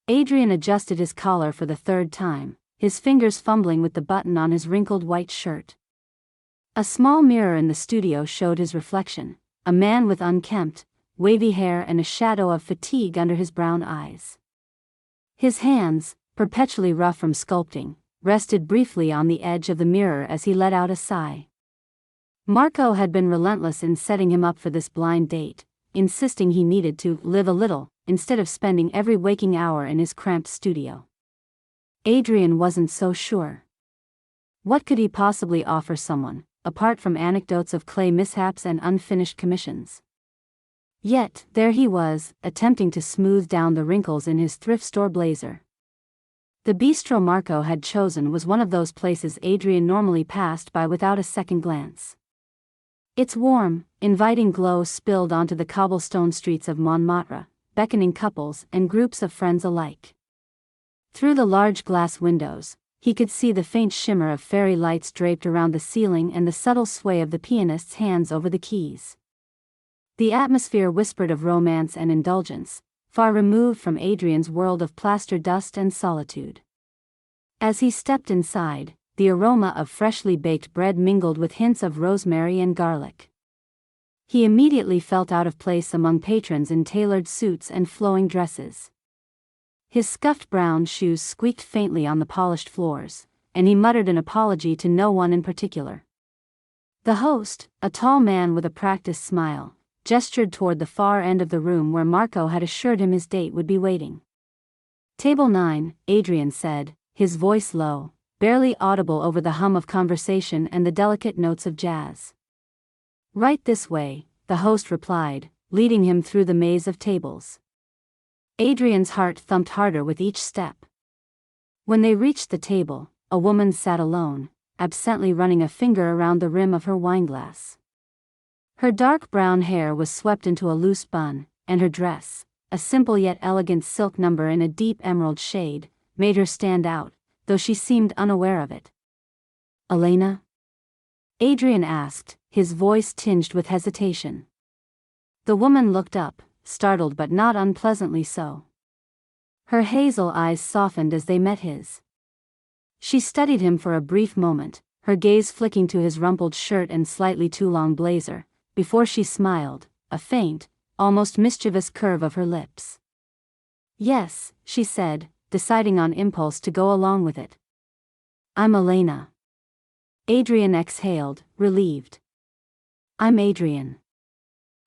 Adrian adjusted his collar for the third time, his fingers fumbling with the button on his wrinkled white shirt. A small mirror in the studio showed his reflection, a man with unkempt, wavy hair and a shadow of fatigue under his brown eyes. His hands, perpetually rough from sculpting, rested briefly on the edge of the mirror as he let out a sigh. Marco had been relentless in setting him up for this blind date, insisting he needed to live a little, instead of spending every waking hour in his cramped studio. Adrian wasn't so sure. What could he possibly offer someone, apart from anecdotes of clay mishaps and unfinished commissions? Yet, there he was, attempting to smooth down the wrinkles in his thrift store blazer. The bistro Marco had chosen was one of those places Adrian normally passed by without a second glance. Its warm, inviting glow spilled onto the cobblestone streets of Montmartre, beckoning couples and groups of friends alike. Through the large glass windows, he could see the faint shimmer of fairy lights draped around the ceiling and the subtle sway of the pianist's hands over the keys. The atmosphere whispered of romance and indulgence, far removed from Adrian's world of plaster dust and solitude. As he stepped inside, the aroma of freshly baked bread mingled with hints of rosemary and garlic. He immediately felt out of place among patrons in tailored suits and flowing dresses. His scuffed brown shoes squeaked faintly on the polished floors, and he muttered an apology to no one in particular. The host, a tall man with a practiced smile, gestured toward the far end of the room where Marco had assured him his date would be waiting. "Table 9, Adrian said, his voice low, barely audible over the hum of conversation and the delicate notes of jazz. "Right this way," the host replied, leading him through the maze of tables. Adrian's heart thumped harder with each step. When they reached the table, a woman sat alone, absently running a finger around the rim of her wineglass. Her dark brown hair was swept into a loose bun, and her dress, a simple yet elegant silk number in a deep emerald shade, made her stand out, though she seemed unaware of it. "Elena?" Adrian asked, his voice tinged with hesitation. The woman looked up, startled but not unpleasantly so. Her hazel eyes softened as they met his. She studied him for a brief moment, her gaze flicking to his rumpled shirt and slightly too long blazer, before she smiled, a faint, almost mischievous curve of her lips. "Yes," she said, deciding on impulse to go along with it. "I'm Elena." Adrian exhaled, relieved. "I'm Adrian.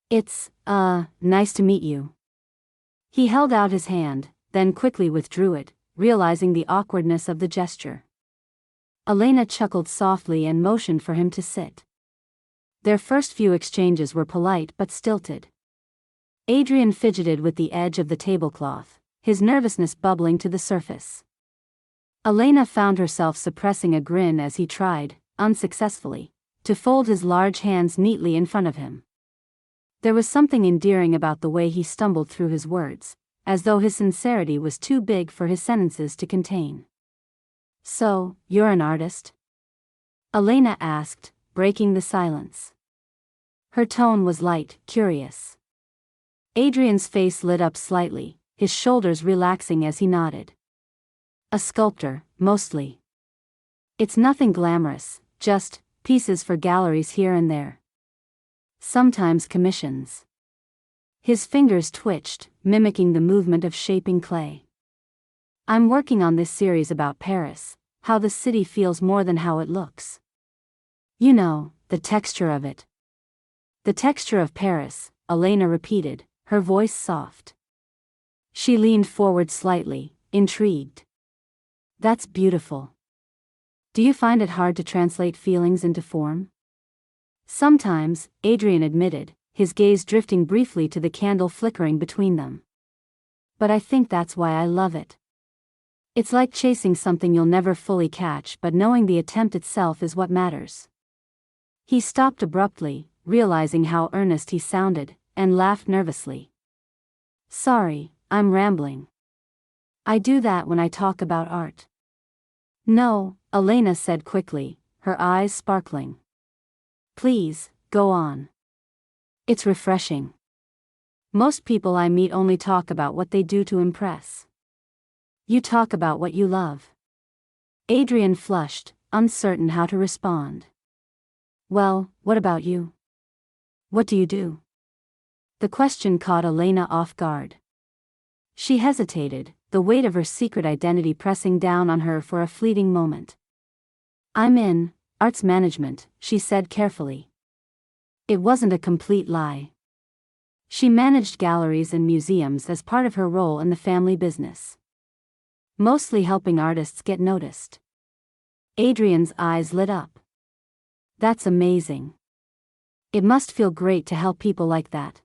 It's, nice to meet you." He held out his hand, then quickly withdrew it, realizing the awkwardness of the gesture. Elena chuckled softly and motioned for him to sit. Their first few exchanges were polite but stilted. Adrian fidgeted with the edge of the tablecloth, his nervousness bubbling to the surface. Elena found herself suppressing a grin as he tried, unsuccessfully, to fold his large hands neatly in front of him. There was something endearing about the way he stumbled through his words, as though his sincerity was too big for his sentences to contain. "So, you're an artist?" Elena asked, breaking the silence. Her tone was light, curious. Adrian's face lit up slightly, his shoulders relaxing as he nodded. "A sculptor, mostly. It's nothing glamorous, just pieces for galleries here and there. Sometimes commissions." His fingers twitched, mimicking the movement of shaping clay. "I'm working on this series about Paris, how the city feels more than how it looks. You know, the texture of it." "The texture of Paris," Elena repeated, her voice soft. She leaned forward slightly, intrigued. "That's beautiful. Do you find it hard to translate feelings into form?" "Sometimes," Adrian admitted, his gaze drifting briefly to the candle flickering between them. "But I think that's why I love it. It's like chasing something you'll never fully catch, but knowing the attempt itself is what matters." He stopped abruptly, realizing how earnest he sounded, and laughed nervously. "Sorry, I'm rambling. I do that when I talk about art." "No," Elena said quickly, her eyes sparkling. "Please, go on. It's refreshing. Most people I meet only talk about what they do to impress." You talk about what you love. Adrian flushed, uncertain how to respond. Well, what about you? What do you do? The question caught Elena off guard. She hesitated, the weight of her secret identity pressing down on her for a fleeting moment. I'm in arts management, she said carefully. It wasn't a complete lie. She managed galleries and museums as part of her role in the family business, mostly helping artists get noticed. Adrian's eyes lit up. That's amazing. It must feel great to help people like that.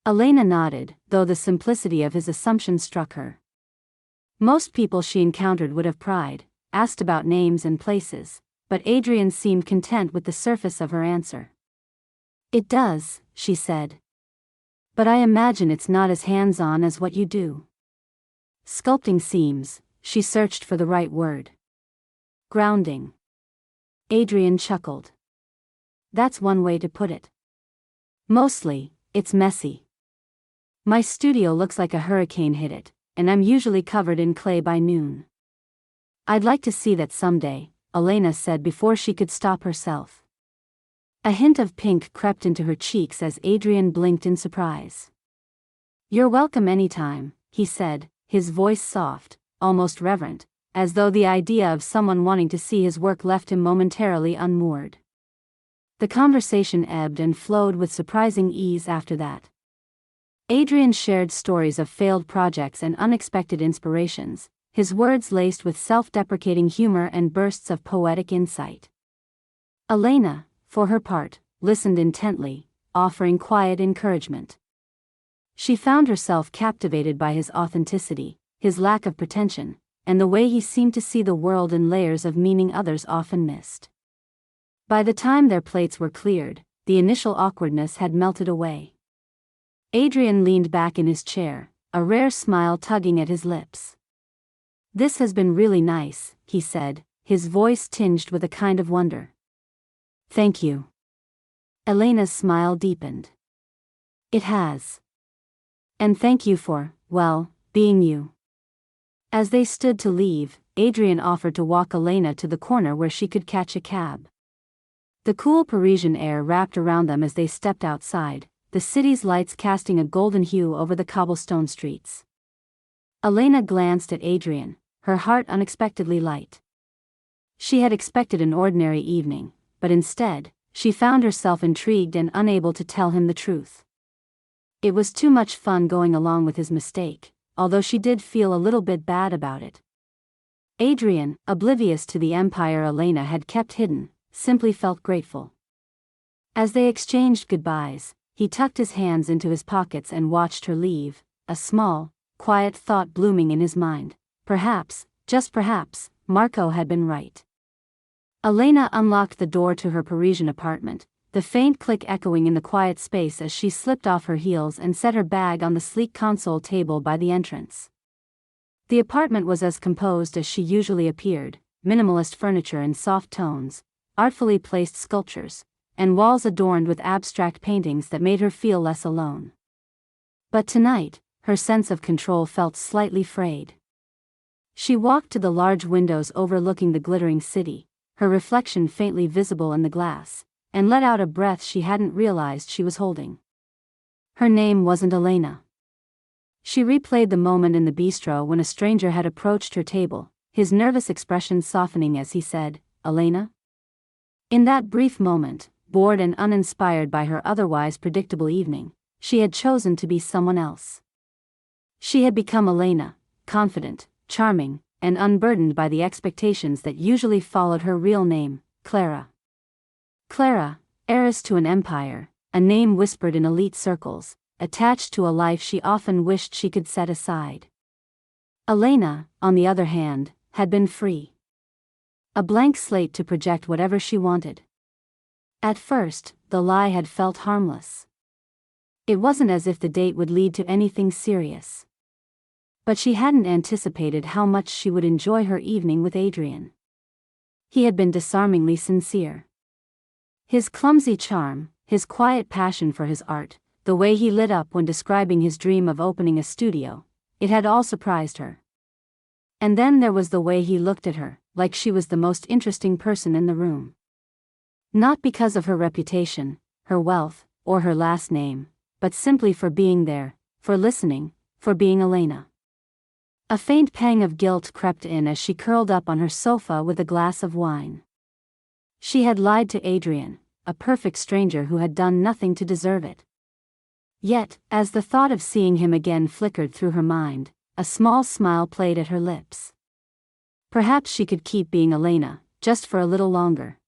Elena nodded, though the simplicity of his assumption struck her. Most people she encountered would have pried, asked about names and places, but Adrian seemed content with the surface of her answer. It does, she said. But I imagine it's not as hands-on as what you do. Sculpting seems, she searched for the right word. Grounding. Adrian chuckled. That's one way to put it. Mostly, it's messy. My studio looks like a hurricane hit it, and I'm usually covered in clay by noon. I'd like to see that someday, Elena said before she could stop herself. A hint of pink crept into her cheeks as Adrian blinked in surprise. You're welcome anytime, he said, his voice soft, almost reverent, as though the idea of someone wanting to see his work left him momentarily unmoored. The conversation ebbed and flowed with surprising ease after that. Adrian shared stories of failed projects and unexpected inspirations, his words laced with self-deprecating humor and bursts of poetic insight. Elena, for her part, listened intently, offering quiet encouragement. She found herself captivated by his authenticity, his lack of pretension, and the way he seemed to see the world in layers of meaning others often missed. By the time their plates were cleared, the initial awkwardness had melted away. Adrian leaned back in his chair, a rare smile tugging at his lips. This has been really nice, he said, his voice tinged with a kind of wonder. Thank you. Elena's smile deepened. It has. And thank you for, well, being you. As they stood to leave, Adrian offered to walk Elena to the corner where she could catch a cab. The cool Parisian air wrapped around them as they stepped outside, the city's lights casting a golden hue over the cobblestone streets. Elena glanced at Adrian, her heart unexpectedly light. She had expected an ordinary evening, but instead, she found herself intrigued and unable to tell him the truth. It was too much fun going along with his mistake, although she did feel a little bit bad about it. Adrian, oblivious to the empire Elena had kept hidden, simply felt grateful. As they exchanged goodbyes, he tucked his hands into his pockets and watched her leave, a small, quiet thought blooming in his mind. Perhaps, just perhaps, Marco had been right. Elena unlocked the door to her Parisian apartment, the faint click echoing in the quiet space as she slipped off her heels and set her bag on the sleek console table by the entrance. The apartment was as composed as she usually appeared, minimalist furniture in soft tones, artfully placed sculptures, and walls adorned with abstract paintings that made her feel less alone. But tonight, her sense of control felt slightly frayed. She walked to the large windows overlooking the glittering city, her reflection faintly visible in the glass, and let out a breath she hadn't realized she was holding. Her name wasn't Elena. She replayed the moment in the bistro when a stranger had approached her table, his nervous expression softening as he said, "Elena?" In that brief moment, bored and uninspired by her otherwise predictable evening, she had chosen to be someone else. She had become Elena, confident, charming, and unburdened by the expectations that usually followed her real name, Clara. Clara, heiress to an empire, a name whispered in elite circles, attached to a life she often wished she could set aside. Elena, on the other hand, had been free. A blank slate to project whatever she wanted. At first, the lie had felt harmless. It wasn't as if the date would lead to anything serious. But she hadn't anticipated how much she would enjoy her evening with Adrian. He had been disarmingly sincere. His clumsy charm, his quiet passion for his art, the way he lit up when describing his dream of opening a studio, it had all surprised her. And then there was the way he looked at her, like she was the most interesting person in the room. Not because of her reputation, her wealth, or her last name, but simply for being there, for listening, for being Elena. A faint pang of guilt crept in as she curled up on her sofa with a glass of wine. She had lied to Adrian, a perfect stranger who had done nothing to deserve it. Yet, as the thought of seeing him again flickered through her mind, a small smile played at her lips. Perhaps she could keep being Elena, just for a little longer.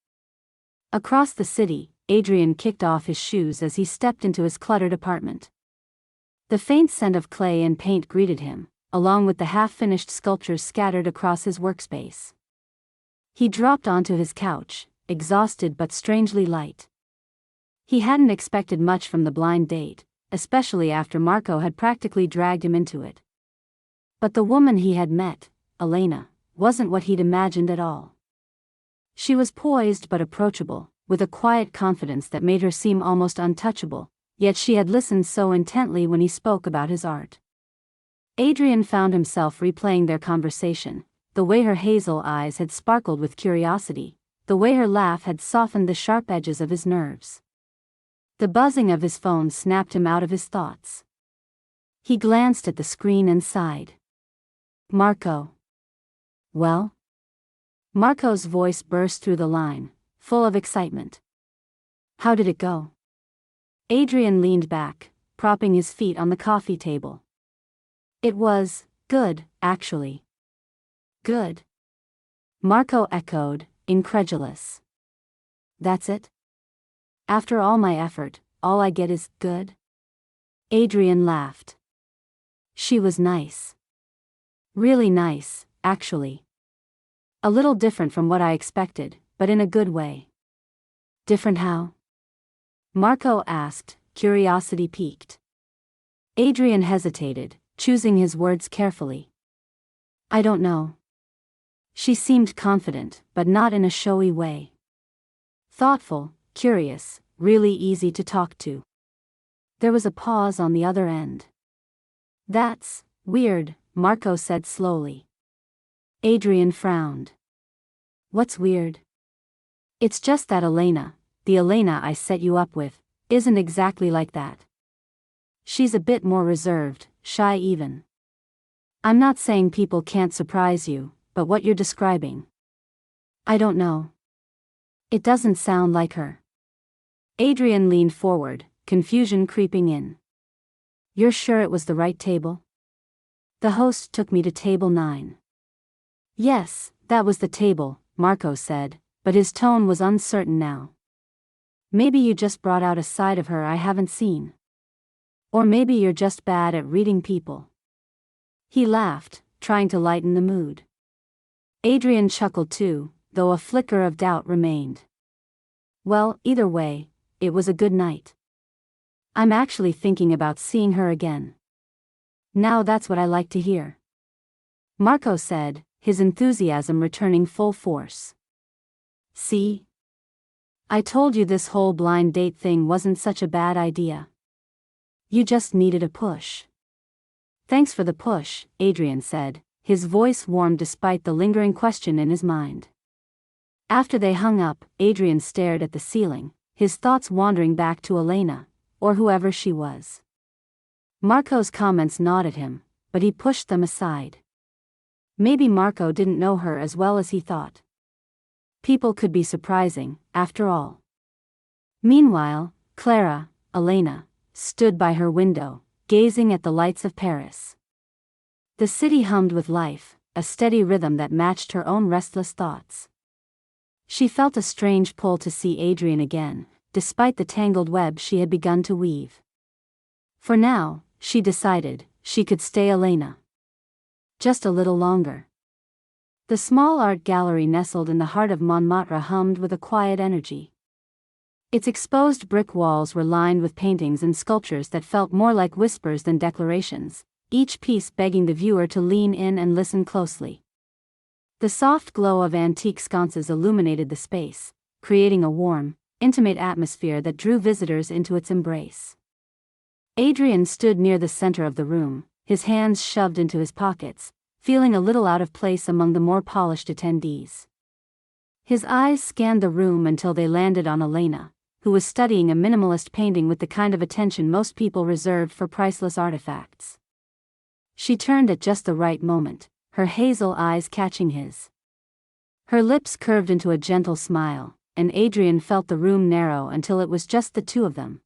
Across the city, Adrian kicked off his shoes as he stepped into his cluttered apartment. The faint scent of clay and paint greeted him, along with the half-finished sculptures scattered across his workspace. He dropped onto his couch, exhausted but strangely light. He hadn't expected much from the blind date, especially after Marco had practically dragged him into it. But the woman he had met, Elena, wasn't what he'd imagined at all. She was poised but approachable, with a quiet confidence that made her seem almost untouchable, yet she had listened so intently when he spoke about his art. Adrian found himself replaying their conversation, the way her hazel eyes had sparkled with curiosity, the way her laugh had softened the sharp edges of his nerves. The buzzing of his phone snapped him out of his thoughts. He glanced at the screen and sighed. Marco. Well? Marco's voice burst through the line, full of excitement. How did it go? Adrian leaned back, propping his feet on the coffee table. It was good, actually. Good? Marco echoed, incredulous. That's it? After all my effort, all I get is good? Adrian laughed. She was nice. Really nice, actually. A little different from what I expected, but in a good way. Different how? Marco asked, curiosity piqued. Adrian hesitated, choosing his words carefully. I don't know. She seemed confident, but not in a showy way. Thoughtful, curious, really easy to talk to. There was a pause on the other end. That's weird, Marco said slowly. Adrian frowned. What's weird? It's just that Elena, the Elena I set you up with, isn't exactly like that. She's a bit more reserved, shy even. I'm not saying people can't surprise you, but what you're describing. I don't know. It doesn't sound like her. Adrian leaned forward, confusion creeping in. You're sure it was the right table? The host took me to table 9. Yes, that was the table, Marco said, but his tone was uncertain now. Maybe you just brought out a side of her I haven't seen. Or maybe you're just bad at reading people. He laughed, trying to lighten the mood. Adrian chuckled too, though a flicker of doubt remained. Well, either way, it was a good night. I'm actually thinking about seeing her again. Now that's what I like to hear. Marco said, his enthusiasm returning full force. See? I told you this whole blind date thing wasn't such a bad idea. You just needed a push. Thanks for the push, Adrian said, his voice warm despite the lingering question in his mind. After they hung up, Adrian stared at the ceiling, his thoughts wandering back to Elena, or whoever she was. Marco's comments gnawed at him, but he pushed them aside. Maybe Marco didn't know her as well as he thought. People could be surprising, after all. Meanwhile, Clara, Elena, stood by her window, gazing at the lights of Paris. The city hummed with life, a steady rhythm that matched her own restless thoughts. She felt a strange pull to see Adrian again, despite the tangled web she had begun to weave. For now, she decided, she could stay Elena. Just a little longer. The small art gallery nestled in the heart of Montmartre hummed with a quiet energy. Its exposed brick walls were lined with paintings and sculptures that felt more like whispers than declarations, each piece begging the viewer to lean in and listen closely. The soft glow of antique sconces illuminated the space, creating a warm, intimate atmosphere that drew visitors into its embrace. Adrian stood near the center of the room, his hands shoved into his pockets, feeling a little out of place among the more polished attendees. His eyes scanned the room until they landed on Elena, who was studying a minimalist painting with the kind of attention most people reserved for priceless artifacts. She turned at just the right moment, her hazel eyes catching his. Her lips curved into a gentle smile, and Adrian felt the room narrow until it was just the two of them.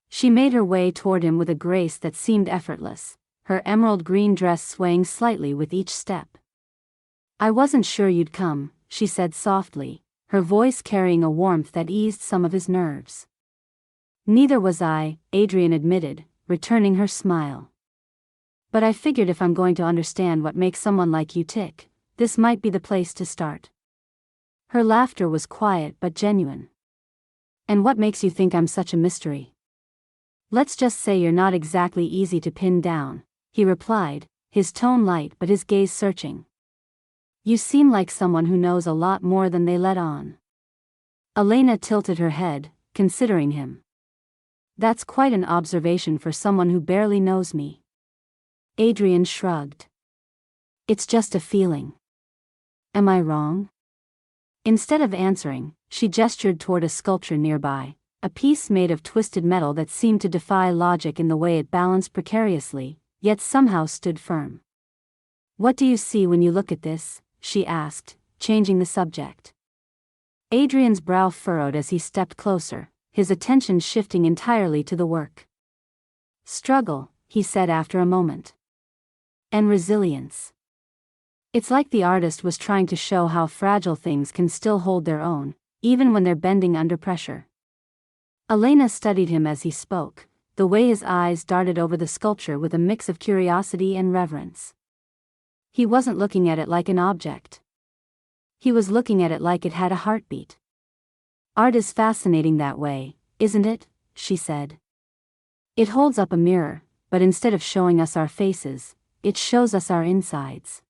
She made her way toward him with a grace that seemed effortless, her emerald green dress swaying slightly with each step. "I wasn't sure you'd come," she said softly, her voice carrying a warmth that eased some of his nerves. "Neither was I," Adrian admitted, returning her smile. "But I figured if I'm going to understand what makes someone like you tick, this might be the place to start." Her laughter was quiet but genuine. "And what makes you think I'm such a mystery?" "Let's just say you're not exactly easy to pin down," he replied, his tone light but his gaze searching. "You seem like someone who knows a lot more than they let on." Elena tilted her head, considering him. "That's quite an observation for someone who barely knows me." Adrian shrugged. "It's just a feeling." "Am I wrong?" Instead of answering, she gestured toward a sculpture nearby, a piece made of twisted metal that seemed to defy logic in the way it balanced precariously, yet somehow stood firm. "What do you see when you look at this?" she asked, changing the subject. Adrian's brow furrowed as he stepped closer, his attention shifting entirely to the work. "Struggle," he said after a moment. "And resilience. It's like the artist was trying to show how fragile things can still hold their own, even when they're bending under pressure." Elena studied him as he spoke, the way his eyes darted over the sculpture with a mix of curiosity and reverence. He wasn't looking at it like an object. He was looking at it like it had a heartbeat. "Art is fascinating that way, isn't it?" she said. "It holds up a mirror, but instead of showing us our faces, it shows us our insides.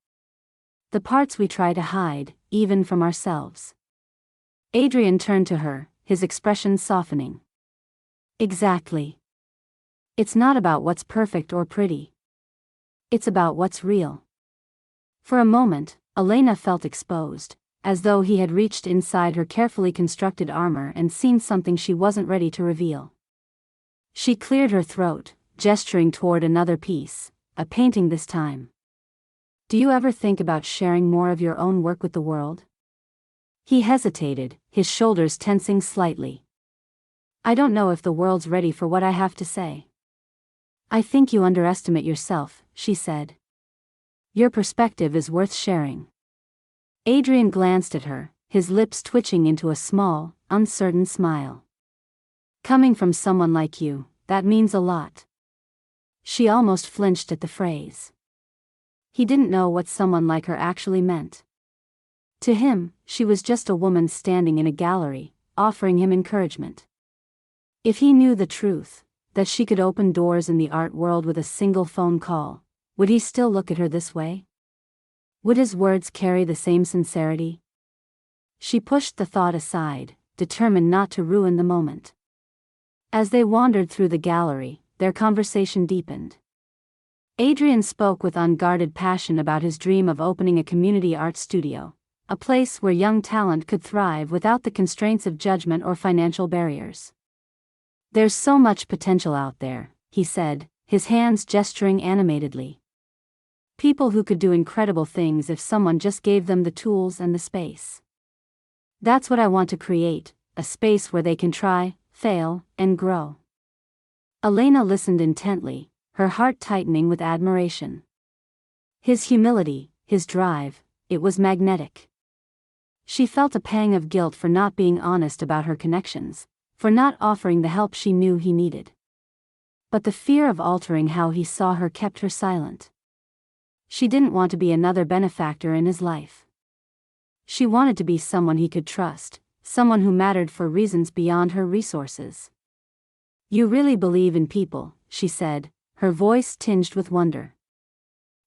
The parts we try to hide, even from ourselves." Adrian turned to her, his expression softening. "Exactly. It's not about what's perfect or pretty. It's about what's real." For a moment, Elena felt exposed, as though he had reached inside her carefully constructed armor and seen something she wasn't ready to reveal. She cleared her throat, gesturing toward another piece, a painting this time. "Do you ever think about sharing more of your own work with the world?" He hesitated, his shoulders tensing slightly. "I don't know if the world's ready for what I have to say." "I think you underestimate yourself," she said. "Your perspective is worth sharing." Adrian glanced at her, his lips twitching into a small, uncertain smile. "Coming from someone like you, that means a lot." She almost flinched at the phrase. He didn't know what someone like her actually meant. To him, she was just a woman standing in a gallery, offering him encouragement. If he knew the truth, that she could open doors in the art world with a single phone call, would he still look at her this way? Would his words carry the same sincerity? She pushed the thought aside, determined not to ruin the moment. As they wandered through the gallery, their conversation deepened. Adrian spoke with unguarded passion about his dream of opening a community art studio, a place where young talent could thrive without the constraints of judgment or financial barriers. "There's so much potential out there," he said, his hands gesturing animatedly. "People who could do incredible things if someone just gave them the tools and the space. That's what I want to create, a space where they can try, fail, and grow." Elena listened intently, her heart tightening with admiration. His humility, his drive, it was magnetic. She felt a pang of guilt for not being honest about her connections, for not offering the help she knew he needed. But the fear of altering how he saw her kept her silent. She didn't want to be another benefactor in his life. She wanted to be someone he could trust, someone who mattered for reasons beyond her resources. "You really believe in people," she said, her voice tinged with wonder.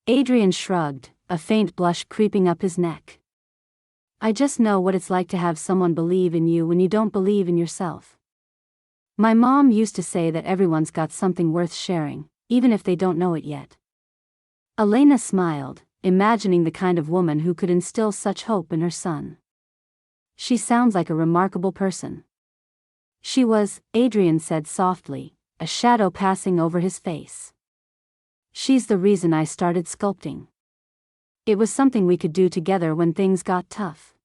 Adrian shrugged, a faint blush creeping up his neck. "I just know what it's like to have someone believe in you when you don't believe in yourself. My mom used to say that everyone's got something worth sharing, even if they don't know it yet." Elena smiled, imagining the kind of woman who could instill such hope in her son. She sounds like a remarkable person. She was, Adrian said softly, a shadow passing over his face. She's the reason I started sculpting. It was something we could do together when things got tough.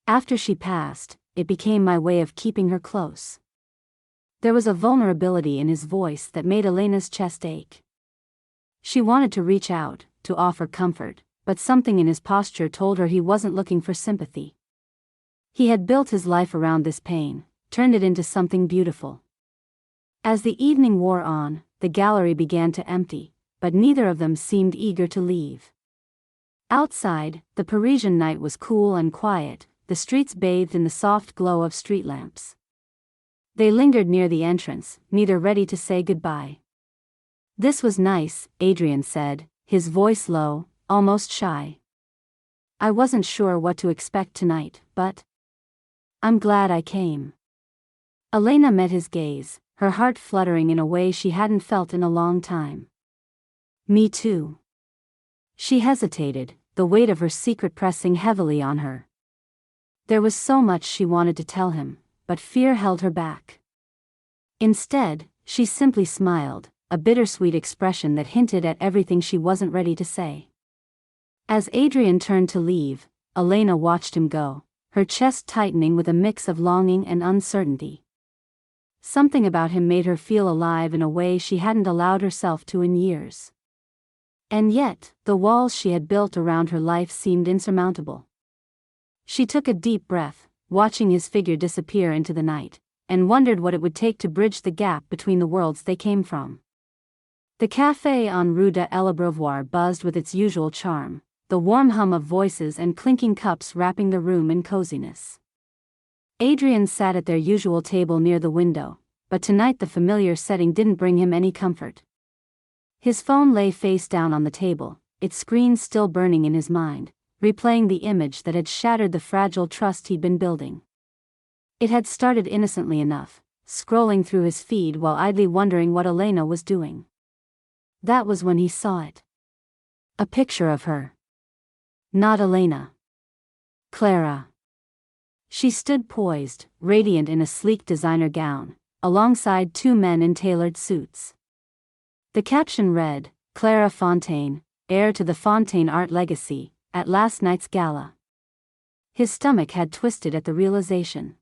After she passed, it became my way of keeping her close. There was a vulnerability in his voice that made Elena's chest ache. She wanted to reach out, to offer comfort, but something in his posture told her he wasn't looking for sympathy. He had built his life around this pain, turned it into something beautiful. As the evening wore on, the gallery began to empty, but neither of them seemed eager to leave. Outside, the Parisian night was cool and quiet, the streets bathed in the soft glow of street lamps. They lingered near the entrance, neither ready to say goodbye. "This was nice," Adrian said, his voice low, almost shy. "I wasn't sure what to expect tonight, but I'm glad I came." Elena met his gaze, her heart fluttering in a way she hadn't felt in a long time. "Me too." She hesitated, the weight of her secret pressing heavily on her. There was so much she wanted to tell him, but fear held her back. Instead, she simply smiled, a bittersweet expression that hinted at everything she wasn't ready to say. As Adrian turned to leave, Elena watched him go, her chest tightening with a mix of longing and uncertainty. Something about him made her feel alive in a way she hadn't allowed herself to in years. And yet, the walls she had built around her life seemed insurmountable. She took a deep breath, watching his figure disappear into the night, and wondered what it would take to bridge the gap between the worlds they came from. The café on Rue de l'Abreuvoir buzzed with its usual charm, the warm hum of voices and clinking cups wrapping the room in coziness. Adrian sat at their usual table near the window, but tonight the familiar setting didn't bring him any comfort. His phone lay face down on the table, its screen still burning in his mind, replaying the image that had shattered the fragile trust he'd been building. It had started innocently enough, scrolling through his feed while idly wondering what Elena was doing. That was when he saw it. A picture of her. Not Elena. Clara. She stood poised, radiant in a sleek designer gown, alongside two men in tailored suits. The caption read, "Clara Fontaine, heir to the Fontaine art legacy, at last night's gala." His stomach had twisted at the realization.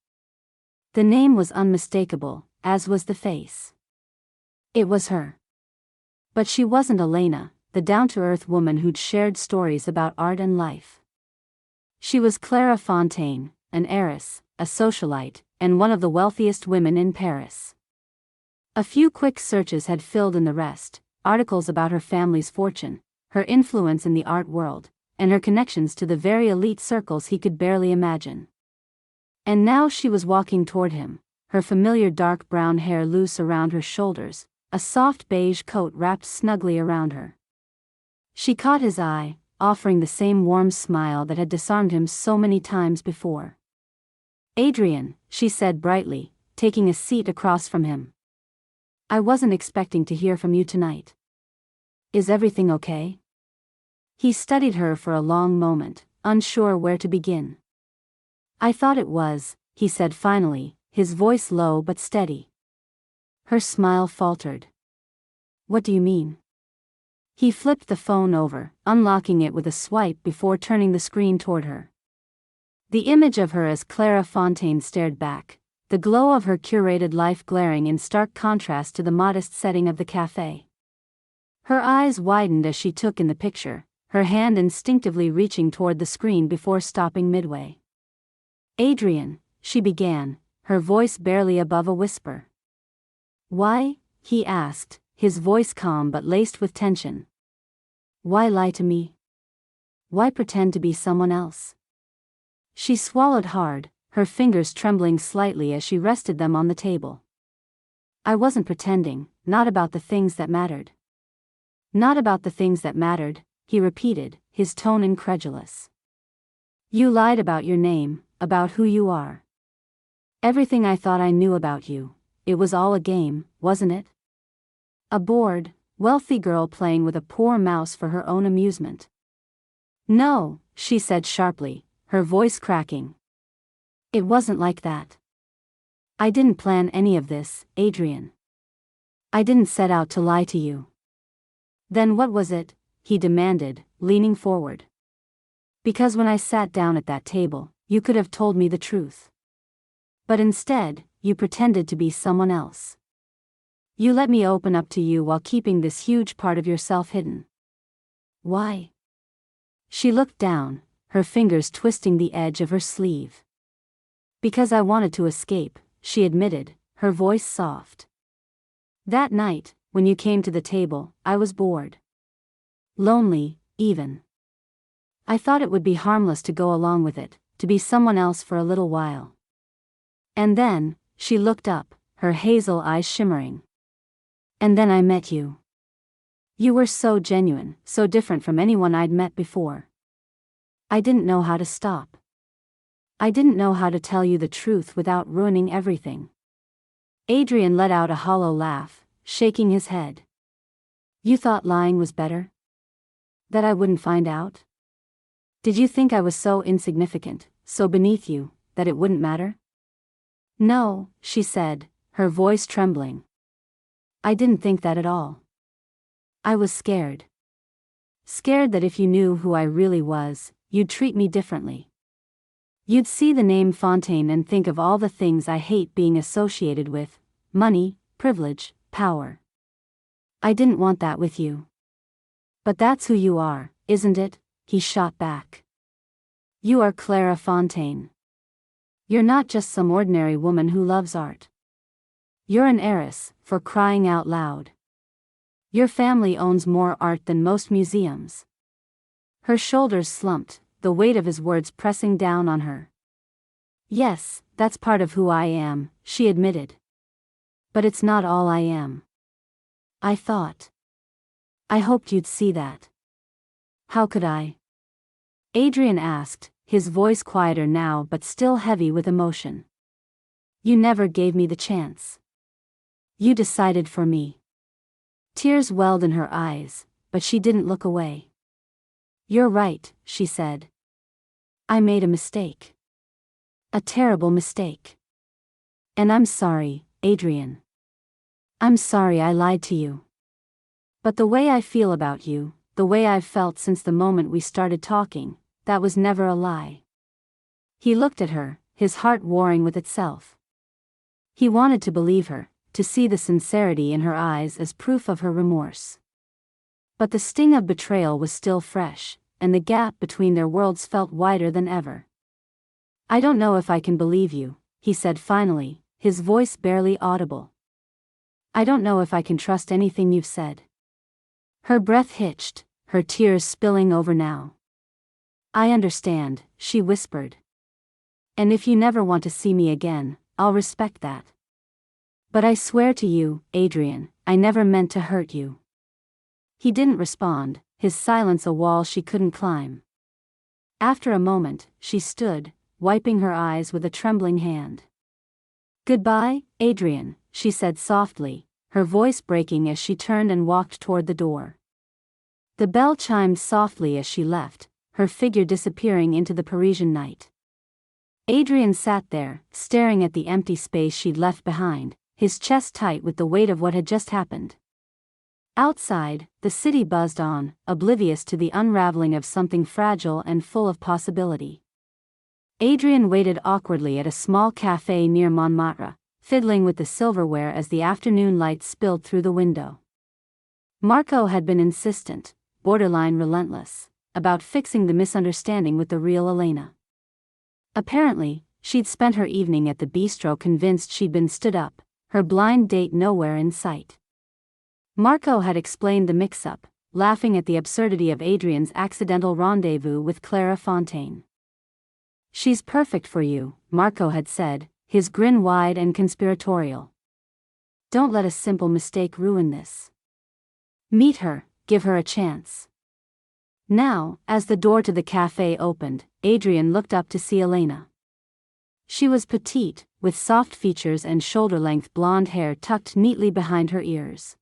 The name was unmistakable, as was the face. It was her. But she wasn't Elena, the down-to-earth woman who'd shared stories about art and life. She was Clara Fontaine, an heiress, a socialite, and one of the wealthiest women in Paris. A few quick searches had filled in the rest, articles about her family's fortune, her influence in the art world, and her connections to the very elite circles he could barely imagine. And now she was walking toward him, her familiar dark brown hair loose around her shoulders, a soft beige coat wrapped snugly around her. She caught his eye, offering the same warm smile that had disarmed him so many times before. "Adrian," she said brightly, taking a seat across from him. "I wasn't expecting to hear from you tonight. Is everything okay?" He studied her for a long moment, unsure where to begin. "I thought it was," he said finally, his voice low but steady. Her smile faltered. "What do you mean?" He flipped the phone over, unlocking it with a swipe before turning the screen toward her. The image of her as Clara Fontaine stared back, the glow of her curated life glaring in stark contrast to the modest setting of the café. Her eyes widened as she took in the picture, her hand instinctively reaching toward the screen before stopping midway. "Adrian," she began, her voice barely above a whisper. "Why?" he asked, his voice calm but laced with tension. "Why lie to me? Why pretend to be someone else?" She swallowed hard, her fingers trembling slightly as she rested them on the table. "I wasn't pretending, not about the things that mattered." "Not about the things that mattered," he repeated, his tone incredulous. "You lied about your name, about who you are. Everything I thought I knew about you, it was all a game, wasn't it? A bored, wealthy girl playing with a poor mouse for her own amusement." No, she said sharply, her voice cracking. It wasn't like that. I didn't plan any of this, Adrian. I didn't set out to lie to you. Then what was it? He demanded, leaning forward. Because when I sat down at that table, you could have told me the truth. But instead, you pretended to be someone else. You let me open up to you while keeping this huge part of yourself hidden. Why? She looked down, her fingers twisting the edge of her sleeve. Because I wanted to escape, she admitted, her voice soft. That night, when you came to the table, I was bored. Lonely, even. I thought it would be harmless to go along with it, to be someone else for a little while. And then, she looked up, her hazel eyes shimmering. And then I met you. You were so genuine, so different from anyone I'd met before. I didn't know how to stop. I didn't know how to tell you the truth without ruining everything. Adrian let out a hollow laugh, shaking his head. You thought lying was better? That I wouldn't find out? Did you think I was so insignificant, so beneath you, that it wouldn't matter? No, she said, her voice trembling. I didn't think that at all. I was scared. Scared that if you knew who I really was, you'd treat me differently. You'd see the name Fontaine and think of all the things I hate being associated with: money, privilege, power. I didn't want that with you. But that's who you are, isn't it? He shot back. You are Clara Fontaine. You're not just some ordinary woman who loves art. You're an heiress, for crying out loud. Your family owns more art than most museums. Her shoulders slumped, the weight of his words pressing down on her. Yes, that's part of who I am, she admitted. But it's not all I am. I thought. I hoped you'd see that. How could I? Adrian asked, his voice quieter now but still heavy with emotion. You never gave me the chance. You decided for me. Tears welled in her eyes, but she didn't look away. You're right, she said. I made a mistake. A terrible mistake. And I'm sorry, Adrian. I'm sorry I lied to you. But the way I feel about you, the way I've felt since the moment we started talking, that was never a lie. He looked at her, his heart warring with itself. He wanted to believe her, to see the sincerity in her eyes as proof of her remorse. But the sting of betrayal was still fresh, and the gap between their worlds felt wider than ever. I don't know if I can believe you, he said finally, his voice barely audible. I don't know if I can trust anything you've said. Her breath hitched, her tears spilling over now. I understand, she whispered. And if you never want to see me again, I'll respect that. But I swear to you, Adrian, I never meant to hurt you. He didn't respond, his silence a wall she couldn't climb. After a moment, she stood, wiping her eyes with a trembling hand. Goodbye, Adrian, she said softly, her voice breaking as she turned and walked toward the door. The bell chimed softly as she left, her figure disappearing into the Parisian night. Adrian sat there, staring at the empty space she'd left behind, his chest tight with the weight of what had just happened. Outside, the city buzzed on, oblivious to the unraveling of something fragile and full of possibility. Adrian waited awkwardly at a small café near Montmartre, fiddling with the silverware as the afternoon light spilled through the window. Marco had been insistent, borderline relentless, about fixing the misunderstanding with the real Elena. Apparently, she'd spent her evening at the bistro convinced she'd been stood up, her blind date nowhere in sight. Marco had explained the mix-up, laughing at the absurdity of Adrian's accidental rendezvous with Clara Fontaine. She's perfect for you, Marco had said, his grin wide and conspiratorial. Don't let a simple mistake ruin this. Meet her, give her a chance. Now, as the door to the cafe opened, Adrian looked up to see Elena. She was petite, with soft features and shoulder-length blonde hair tucked neatly behind her ears.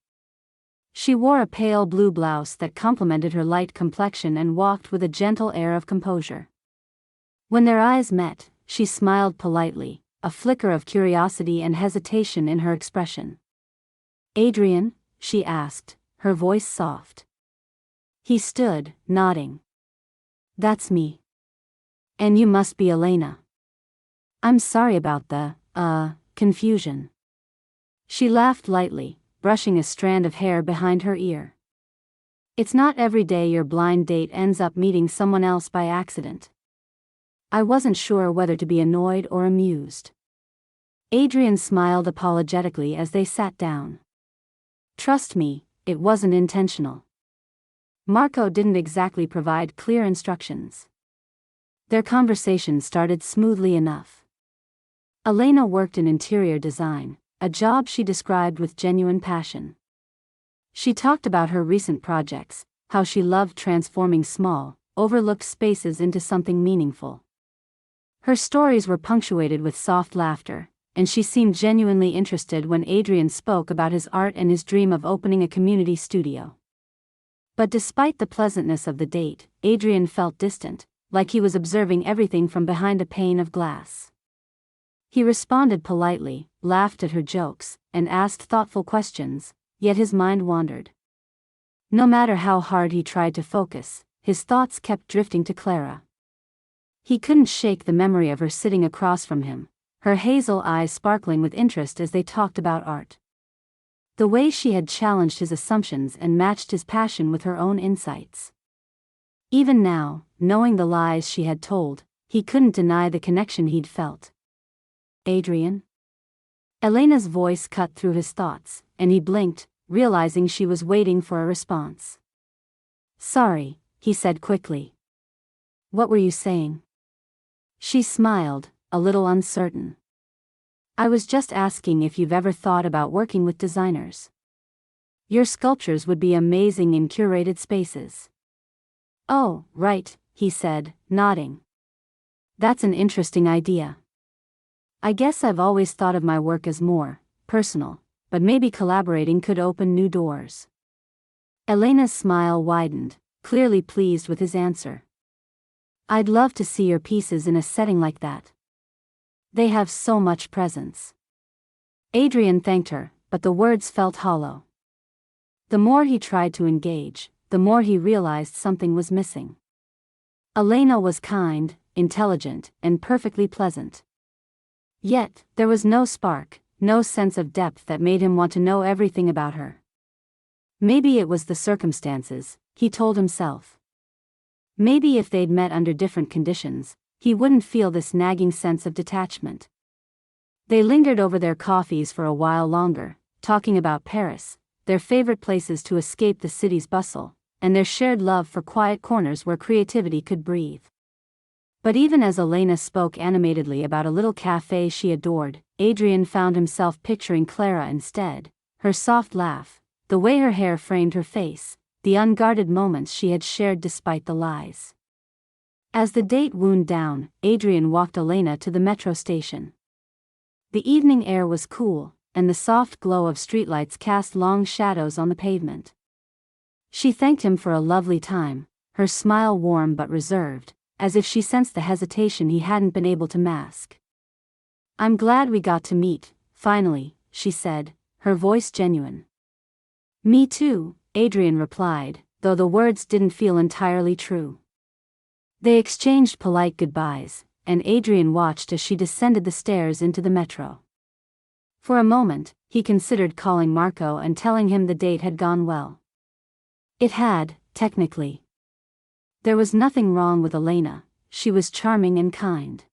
She wore a pale blue blouse that complemented her light complexion and walked with a gentle air of composure. When their eyes met, she smiled politely, a flicker of curiosity and hesitation in her expression. "Adrian?" she asked, her voice soft. He stood, nodding. "That's me. And you must be Elena. I'm sorry about the, confusion." She laughed lightly, brushing a strand of hair behind her ear. "It's not every day your blind date ends up meeting someone else by accident." I wasn't sure whether to be annoyed or amused. Adrian smiled apologetically as they sat down. "Trust me, it wasn't intentional." Marco didn't exactly provide clear instructions. Their conversation started smoothly enough. Elena worked in interior design, a job she described with genuine passion. She talked about her recent projects, how she loved transforming small, overlooked spaces into something meaningful. Her stories were punctuated with soft laughter, and she seemed genuinely interested when Adrian spoke about his art and his dream of opening a community studio. But despite the pleasantness of the date, Adrian felt distant, like he was observing everything from behind a pane of glass. He responded politely, laughed at her jokes, and asked thoughtful questions, yet his mind wandered. No matter how hard he tried to focus, his thoughts kept drifting to Clara. He couldn't shake the memory of her sitting across from him, her hazel eyes sparkling with interest as they talked about art. The way she had challenged his assumptions and matched his passion with her own insights. Even now, knowing the lies she had told, he couldn't deny the connection he'd felt. "Adrian?" Elena's voice cut through his thoughts, and he blinked, realizing she was waiting for a response. "Sorry," he said quickly. "What were you saying?" She smiled, a little uncertain. "I was just asking if you've ever thought about working with designers. Your sculptures would be amazing in curated spaces." "Oh, right," he said, nodding. "That's an interesting idea. I guess I've always thought of my work as more personal, but maybe collaborating could open new doors." Elena's smile widened, clearly pleased with his answer. "I'd love to see your pieces in a setting like that. They have so much presence." Adrian thanked her, but the words felt hollow. The more he tried to engage, the more he realized something was missing. Elena was kind, intelligent, and perfectly pleasant. Yet, there was no spark, no sense of depth that made him want to know everything about her. Maybe it was the circumstances, he told himself. Maybe if they'd met under different conditions, he wouldn't feel this nagging sense of detachment. They lingered over their coffees for a while longer, talking about Paris, their favorite places to escape the city's bustle, and their shared love for quiet corners where creativity could breathe. But even as Elena spoke animatedly about a little cafe she adored, Adrian found himself picturing Clara instead, her soft laugh, the way her hair framed her face, the unguarded moments she had shared despite the lies. As the date wound down, Adrian walked Elena to the metro station. The evening air was cool, and the soft glow of streetlights cast long shadows on the pavement. She thanked him for a lovely time, her smile warm but reserved, as if she sensed the hesitation he hadn't been able to mask. "I'm glad we got to meet, finally," she said, her voice genuine. "Me too," Adrian replied, though the words didn't feel entirely true. They exchanged polite goodbyes, and Adrian watched as she descended the stairs into the metro. For a moment, he considered calling Marco and telling him the date had gone well. It had, technically. There was nothing wrong with Elena, she was charming and kind.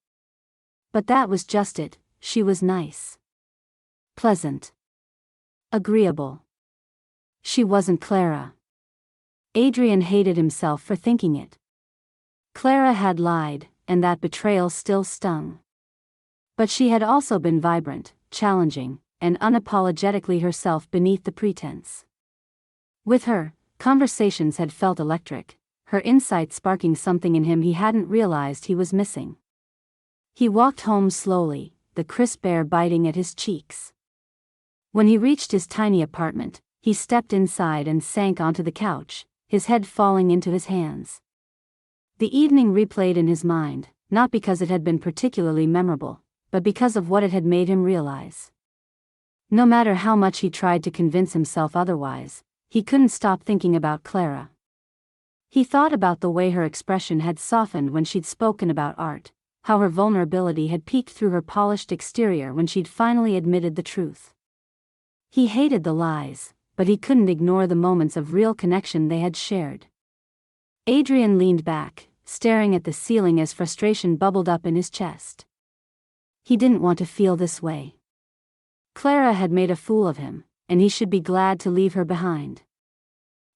But that was just it, she was nice. Pleasant. Agreeable. She wasn't Clara. Adrian hated himself for thinking it. Clara had lied, and that betrayal still stung. But she had also been vibrant, challenging, and unapologetically herself beneath the pretense. With her, conversations had felt electric, her insight sparking something in him he hadn't realized he was missing. He walked home slowly, the crisp air biting at his cheeks. When he reached his tiny apartment, he stepped inside and sank onto the couch, his head falling into his hands. The evening replayed in his mind, not because it had been particularly memorable, but because of what it had made him realize. No matter how much he tried to convince himself otherwise, he couldn't stop thinking about Clara. He thought about the way her expression had softened when she'd spoken about art, how her vulnerability had peeked through her polished exterior when she'd finally admitted the truth. He hated the lies, but he couldn't ignore the moments of real connection they had shared. Adrian leaned back, staring at the ceiling as frustration bubbled up in his chest. He didn't want to feel this way. Clara had made a fool of him, and he should be glad to leave her behind.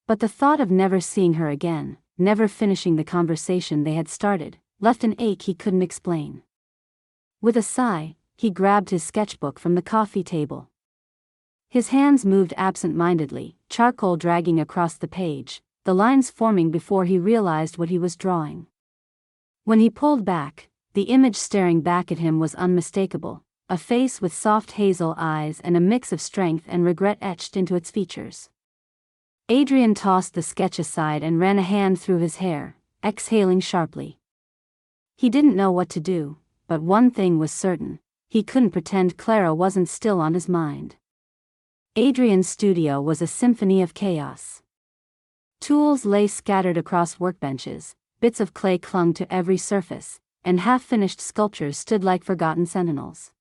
But the thought of never seeing her again, never finishing the conversation they had started, left an ache he couldn't explain. With a sigh, he grabbed his sketchbook from the coffee table. His hands moved absent-mindedly, charcoal dragging across the page, the lines forming before he realized what he was drawing. When he pulled back, the image staring back at him was unmistakable, a face with soft hazel eyes and a mix of strength and regret etched into its features. Adrian tossed the sketch aside and ran a hand through his hair, exhaling sharply. He didn't know what to do, but one thing was certain: he couldn't pretend Clara wasn't still on his mind. Adrian's studio was a symphony of chaos. Tools lay scattered across workbenches, bits of clay clung to every surface, and half-finished sculptures stood like forgotten sentinels.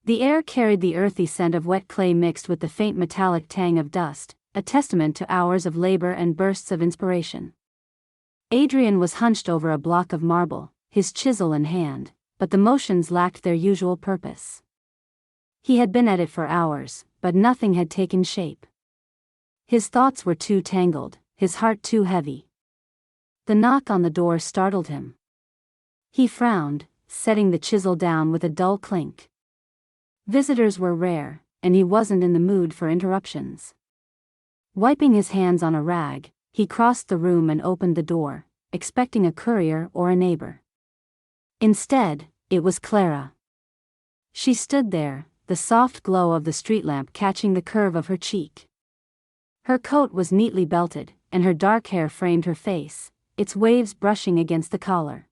The air carried the earthy scent of wet clay mixed with the faint metallic tang of dust, a testament to hours of labor and bursts of inspiration. Adrian was hunched over a block of marble, his chisel in hand, but the motions lacked their usual purpose. He had been at it for hours, but nothing had taken shape. His thoughts were too tangled, his heart too heavy. The knock on the door startled him. He frowned, setting the chisel down with a dull clink. Visitors were rare, and he wasn't in the mood for interruptions. Wiping his hands on a rag, he crossed the room and opened the door, expecting a courier or a neighbor. Instead, it was Clara. She stood there, the soft glow of the street lamp catching the curve of her cheek. Her coat was neatly belted, and her dark hair framed her face, its waves brushing against the collar.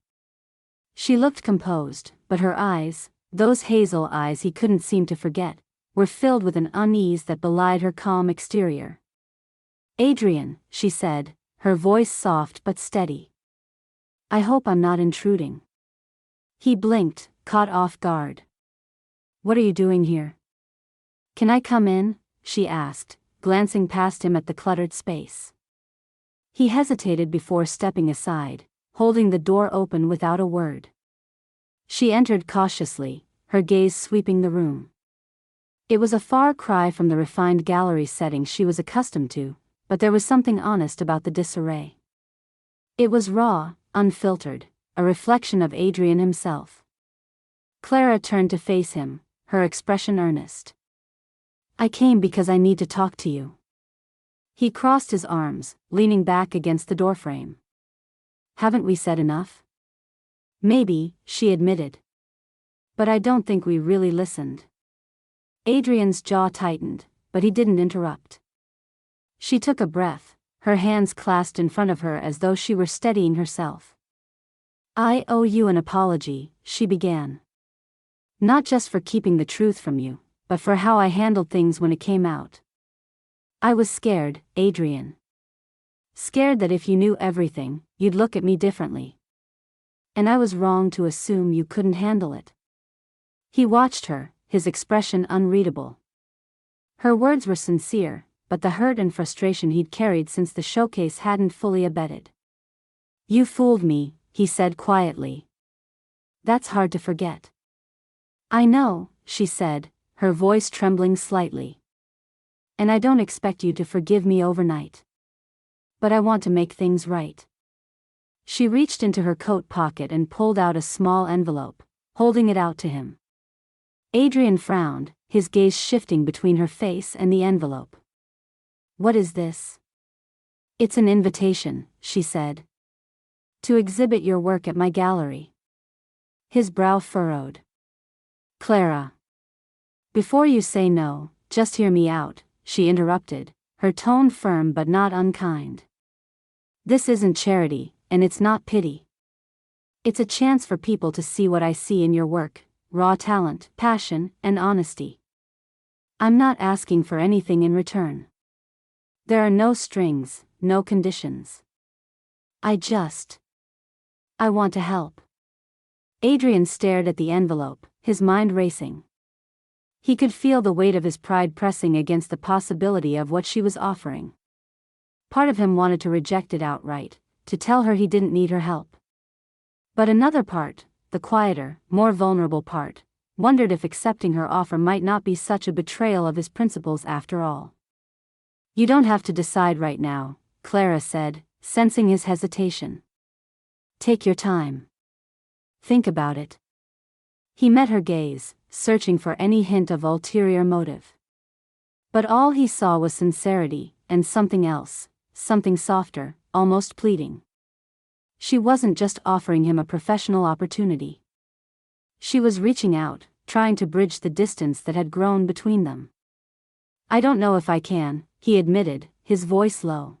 She looked composed, but her eyes, those hazel eyes he couldn't seem to forget, were filled with an unease that belied her calm exterior. "Adrian," she said, her voice soft but steady. "I hope I'm not intruding." He blinked, caught off guard. "What are you doing here?" "Can I come in?" she asked, glancing past him at the cluttered space. He hesitated before stepping aside, holding the door open without a word. She entered cautiously, her gaze sweeping the room. It was a far cry from the refined gallery setting she was accustomed to, but there was something honest about the disarray. It was raw, unfiltered, a reflection of Adrian himself. Clara turned to face him, her expression earnest. "I came because I need to talk to you." He crossed his arms, leaning back against the doorframe. "Haven't we said enough?" "Maybe," she admitted. "But I don't think we really listened." Adrian's jaw tightened, but he didn't interrupt. She took a breath, her hands clasped in front of her as though she were steadying herself. "I owe you an apology," she began. "Not just for keeping the truth from you, but for how I handled things when it came out. I was scared, Adrian. Scared that if you knew everything, you'd look at me differently. And I was wrong to assume you couldn't handle it." He watched her, his expression unreadable. Her words were sincere, but the hurt and frustration he'd carried since the showcase hadn't fully abated. "You fooled me," he said quietly. "That's hard to forget." "I know," she said, her voice trembling slightly. "And I don't expect you to forgive me overnight. But I want to make things right." She reached into her coat pocket and pulled out a small envelope, holding it out to him. Adrian frowned, his gaze shifting between her face and the envelope. "What is this?" "It's an invitation," she said. "To exhibit your work at my gallery." His brow furrowed. "Clara. Before you say no, just hear me out," she interrupted, her tone firm but not unkind. "This isn't charity, and it's not pity. It's a chance for people to see what I see in your work, raw talent, passion, and honesty. I'm not asking for anything in return. There are no strings, no conditions. I want to help." Adrian stared at the envelope, his mind racing. He could feel the weight of his pride pressing against the possibility of what she was offering. Part of him wanted to reject it outright, to tell her he didn't need her help. But another part, the quieter, more vulnerable part, wondered if accepting her offer might not be such a betrayal of his principles after all. "You don't have to decide right now," Clara said, sensing his hesitation. "Take your time. Think about it." He met her gaze, searching for any hint of ulterior motive. But all he saw was sincerity, and something else, something softer, almost pleading. She wasn't just offering him a professional opportunity. She was reaching out, trying to bridge the distance that had grown between them. "I don't know if I can," he admitted, his voice low.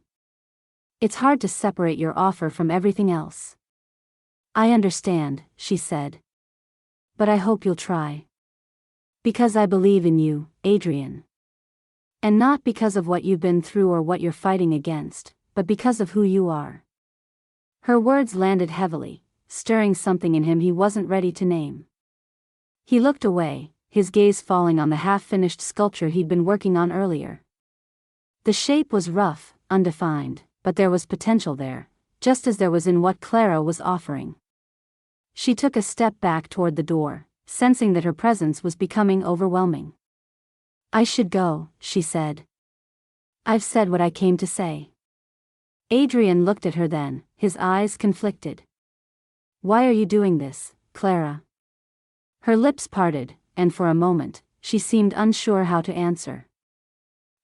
"It's hard to separate your offer from everything else." "I understand," she said. "But I hope you'll try. Because I believe in you, Adrian. And not because of what you've been through or what you're fighting against, but because of who you are." Her words landed heavily, stirring something in him he wasn't ready to name. He looked away, his gaze falling on the half-finished sculpture he'd been working on earlier. The shape was rough, undefined, but there was potential there, just as there was in what Clara was offering. She took a step back toward the door, sensing that her presence was becoming overwhelming. "I should go," she said. "I've said what I came to say." Adrian looked at her then, his eyes conflicted. "Why are you doing this, Clara?" Her lips parted, and for a moment, she seemed unsure how to answer.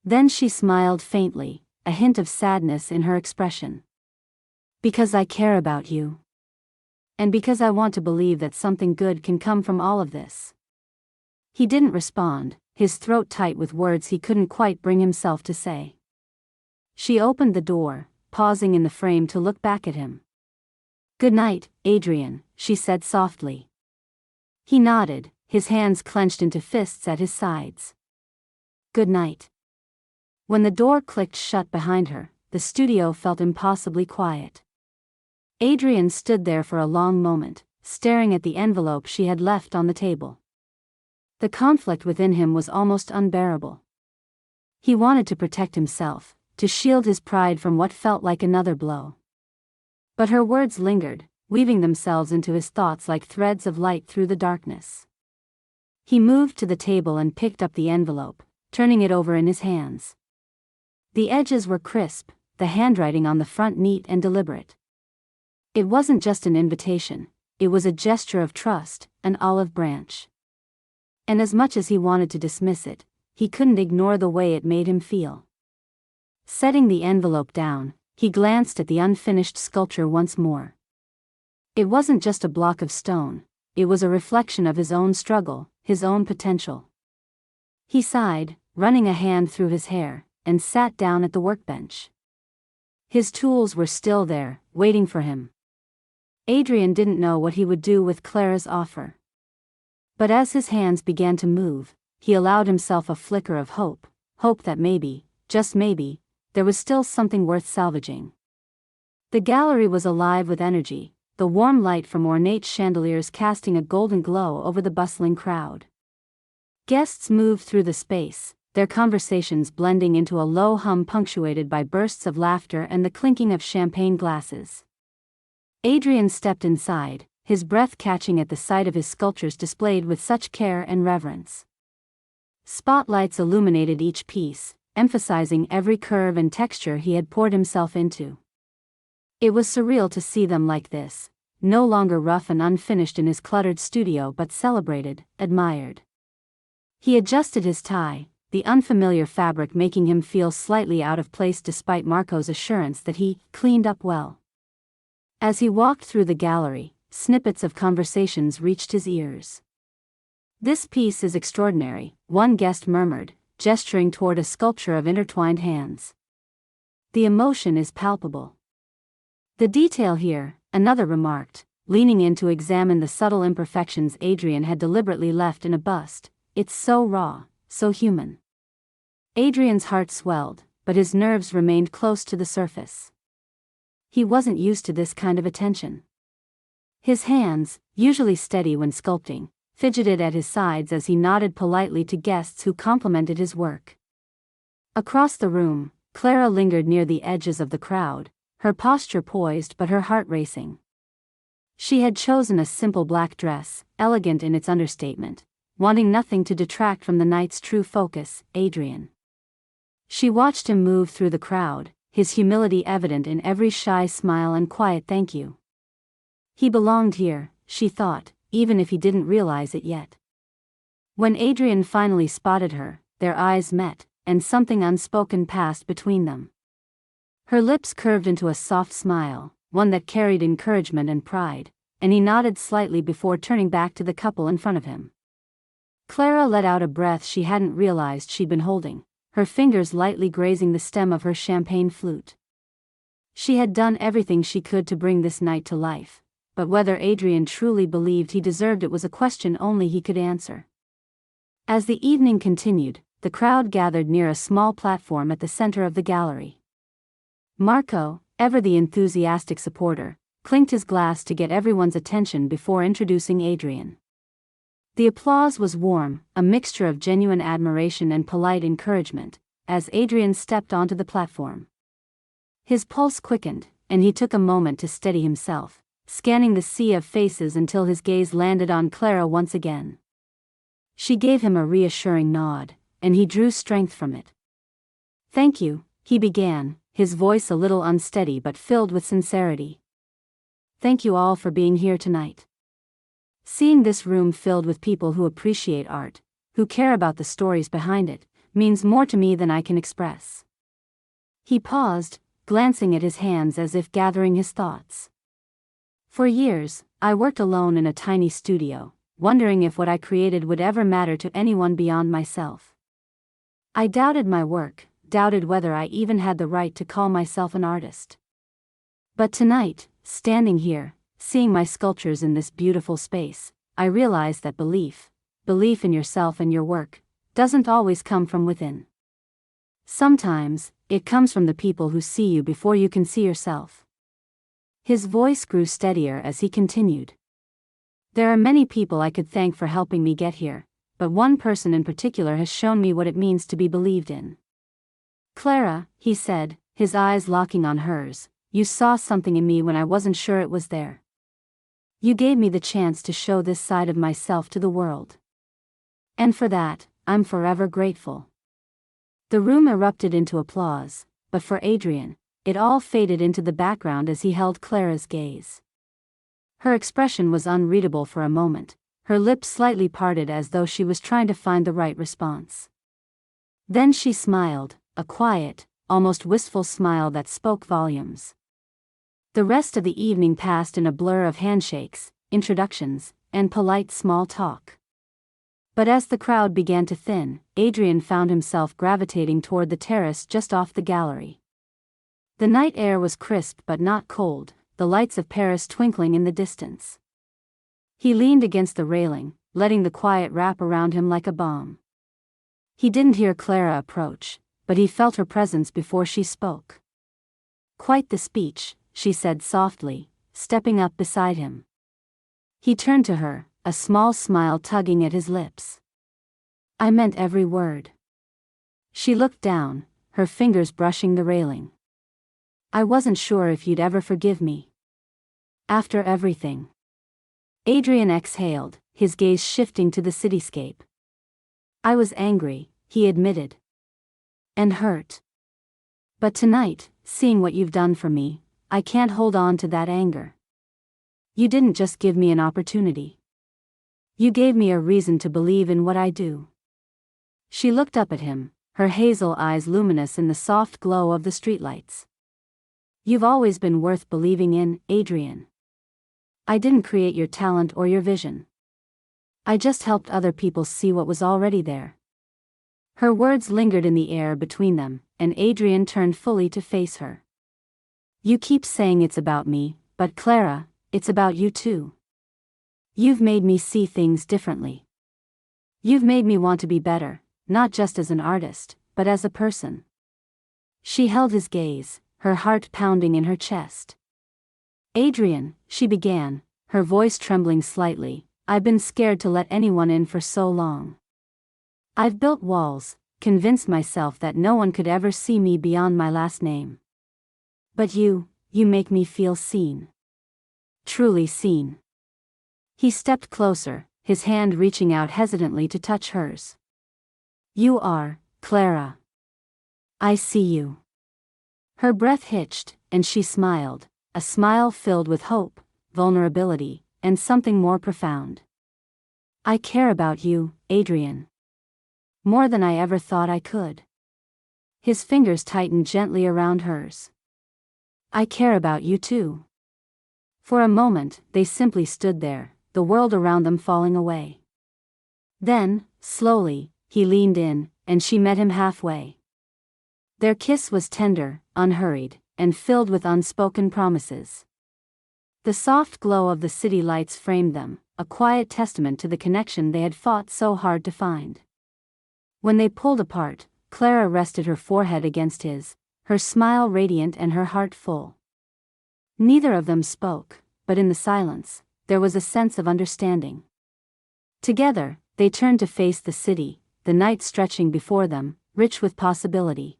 Then she smiled faintly, a hint of sadness in her expression. "Because I care about you. And because I want to believe that something good can come from all of this." He didn't respond, his throat tight with words he couldn't quite bring himself to say. She opened the door, pausing in the frame to look back at him. "Good night, Adrian," she said softly. He nodded, his hands clenched into fists at his sides. "Good night." When the door clicked shut behind her, the studio felt impossibly quiet. Adrian stood there for a long moment, staring at the envelope she had left on the table. The conflict within him was almost unbearable. He wanted to protect himself, to shield his pride from what felt like another blow. But her words lingered, weaving themselves into his thoughts like threads of light through the darkness. He moved to the table and picked up the envelope, turning it over in his hands. The edges were crisp, the handwriting on the front neat and deliberate. It wasn't just an invitation, it was a gesture of trust, an olive branch. And as much as he wanted to dismiss it, he couldn't ignore the way it made him feel. Setting the envelope down, he glanced at the unfinished sculpture once more. It wasn't just a block of stone, it was a reflection of his own struggle, his own potential. He sighed, running a hand through his hair, and sat down at the workbench. His tools were still there, waiting for him. Adrian didn't know what he would do with Clara's offer. But as his hands began to move, he allowed himself a flicker of hope that maybe, just maybe, there was still something worth salvaging. The gallery was alive with energy, the warm light from ornate chandeliers casting a golden glow over the bustling crowd. Guests moved through the space, their conversations blending into a low hum punctuated by bursts of laughter and the clinking of champagne glasses. Adrian stepped inside, his breath catching at the sight of his sculptures displayed with such care and reverence. Spotlights illuminated each piece, emphasizing every curve and texture he had poured himself into. It was surreal to see them like this, no longer rough and unfinished in his cluttered studio but celebrated, admired. He adjusted his tie, the unfamiliar fabric making him feel slightly out of place despite Marco's assurance that he cleaned up well. As he walked through the gallery, snippets of conversations reached his ears. "This piece is extraordinary," one guest murmured, gesturing toward a sculpture of intertwined hands. The emotion is palpable. The detail here, another remarked, leaning in to examine the subtle imperfections Adrian had deliberately left in a bust. It's so raw, so human. Adrian's heart swelled, but his nerves remained close to the surface. He wasn't used to this kind of attention. His hands, usually steady when sculpting, fidgeted at his sides as he nodded politely to guests who complimented his work. Across the room, Clara lingered near the edges of the crowd, her posture poised but her heart racing. She had chosen a simple black dress, elegant in its understatement, wanting nothing to detract from the night's true focus, Adrian. She watched him move through the crowd, his humility evident in every shy smile and quiet thank you. He belonged here, she thought, even if he didn't realize it yet. When Adrian finally spotted her, their eyes met, and something unspoken passed between them. Her lips curved into a soft smile, one that carried encouragement and pride, and he nodded slightly before turning back to the couple in front of him. Clara let out a breath she hadn't realized she'd been holding, her fingers lightly grazing the stem of her champagne flute. She had done everything she could to bring this night to life, but whether Adrian truly believed he deserved it was a question only he could answer. As the evening continued, the crowd gathered near a small platform at the center of the gallery. Marco, ever the enthusiastic supporter, clinked his glass to get everyone's attention before introducing Adrian. The applause was warm, a mixture of genuine admiration and polite encouragement, as Adrian stepped onto the platform. His pulse quickened, and he took a moment to steady himself, scanning the sea of faces until his gaze landed on Clara once again. She gave him a reassuring nod, and he drew strength from it. "Thank you," he began, his voice a little unsteady but filled with sincerity. "Thank you all for being here tonight. Seeing this room filled with people who appreciate art, who care about the stories behind it, means more to me than I can express." He paused, glancing at his hands as if gathering his thoughts. "For years, I worked alone in a tiny studio, wondering if what I created would ever matter to anyone beyond myself. I doubted my work, doubted whether I even had the right to call myself an artist. But tonight, standing here, seeing my sculptures in this beautiful space, I realized that belief in yourself and your work, doesn't always come from within. Sometimes, it comes from the people who see you before you can see yourself." His voice grew steadier as he continued. "There are many people I could thank for helping me get here, but one person in particular has shown me what it means to be believed in." "Clara," he said, his eyes locking on hers, "you saw something in me when I wasn't sure it was there. You gave me the chance to show this side of myself to the world. And for that, I'm forever grateful." The room erupted into applause, but for Adrian, it all faded into the background as he held Clara's gaze. Her expression was unreadable for a moment, her lips slightly parted as though she was trying to find the right response. Then she smiled, a quiet, almost wistful smile that spoke volumes. The rest of the evening passed in a blur of handshakes, introductions, and polite small talk. But as the crowd began to thin, Adrian found himself gravitating toward the terrace just off the gallery. The night air was crisp but not cold, the lights of Paris twinkling in the distance. He leaned against the railing, letting the quiet wrap around him like a balm. He didn't hear Clara approach, but he felt her presence before she spoke. "Quite the speech," she said softly, stepping up beside him. He turned to her, a small smile tugging at his lips. "I meant every word." She looked down, her fingers brushing the railing. "I wasn't sure if you'd ever forgive me. After everything." Adrian exhaled, his gaze shifting to the cityscape. "I was angry," he admitted. "And hurt. But tonight, seeing what you've done for me, I can't hold on to that anger. You didn't just give me an opportunity. You gave me a reason to believe in what I do." She looked up at him, her hazel eyes luminous in the soft glow of the streetlights. "You've always been worth believing in, Adrian. I didn't create your talent or your vision. I just helped other people see what was already there." Her words lingered in the air between them, and Adrian turned fully to face her. You keep saying it's about me, but Clara, it's about you too. You've made me see things differently. You've made me want to be better, not just as an artist, but as a person. She held his gaze, her heart pounding in her chest. Adrian, she began, her voice trembling slightly, I've been scared to let anyone in for so long. I've built walls, convinced myself that no one could ever see me beyond my last name. But you make me feel seen. Truly seen. He stepped closer, his hand reaching out hesitantly to touch hers. You are, Clara. I see you. Her breath hitched, and she smiled, a smile filled with hope, vulnerability, and something more profound. I care about you, Adrian. More than I ever thought I could. His fingers tightened gently around hers. I care about you too. For a moment, they simply stood there, the world around them falling away. Then, slowly, he leaned in, and she met him halfway. Their kiss was tender, unhurried, and filled with unspoken promises. The soft glow of the city lights framed them, a quiet testament to the connection they had fought so hard to find. When they pulled apart, Clara rested her forehead against his, her smile radiant and her heart full. Neither of them spoke, but in the silence, there was a sense of understanding. Together, they turned to face the city, the night stretching before them, rich with possibility.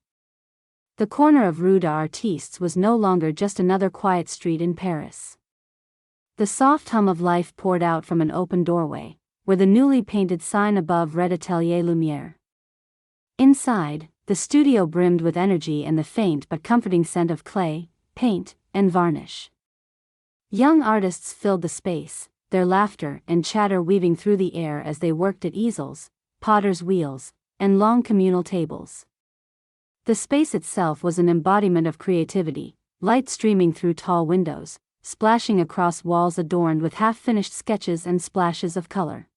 The corner of Rue des Artistes was no longer just another quiet street in Paris. The soft hum of life poured out from an open doorway, where the newly painted sign above read Atelier Lumière. Inside, the studio brimmed with energy and the faint but comforting scent of clay, paint, and varnish. Young artists filled the space, their laughter and chatter weaving through the air as they worked at easels, potter's wheels, and long communal tables. The space itself was an embodiment of creativity, light streaming through tall windows, splashing across walls adorned with half-finished sketches and splashes of color.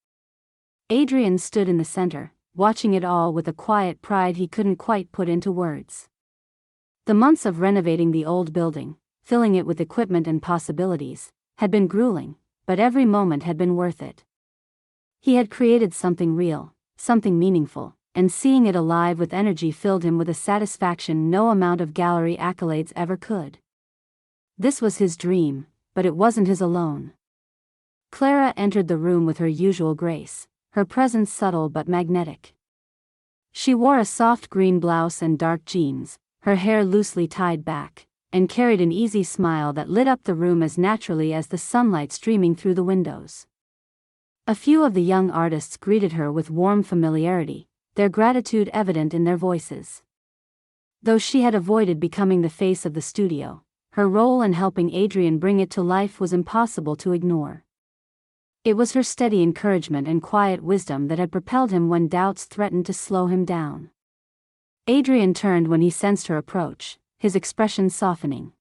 Adrian stood in the center, watching it all with a quiet pride he couldn't quite put into words. The months of renovating the old building, filling it with equipment and possibilities, had been grueling, but every moment had been worth it. He had created something real, something meaningful, and seeing it alive with energy filled him with a satisfaction no amount of gallery accolades ever could. This was his dream, but it wasn't his alone. Clara entered the room with her usual grace, her presence subtle but magnetic. She wore a soft green blouse and dark jeans, her hair loosely tied back, and carried an easy smile that lit up the room as naturally as the sunlight streaming through the windows. A few of the young artists greeted her with warm familiarity, their gratitude evident in their voices. Though she had avoided becoming the face of the studio, her role in helping Adrian bring it to life was impossible to ignore. It was her steady encouragement and quiet wisdom that had propelled him when doubts threatened to slow him down. Adrian turned when he sensed her approach, his expression softening.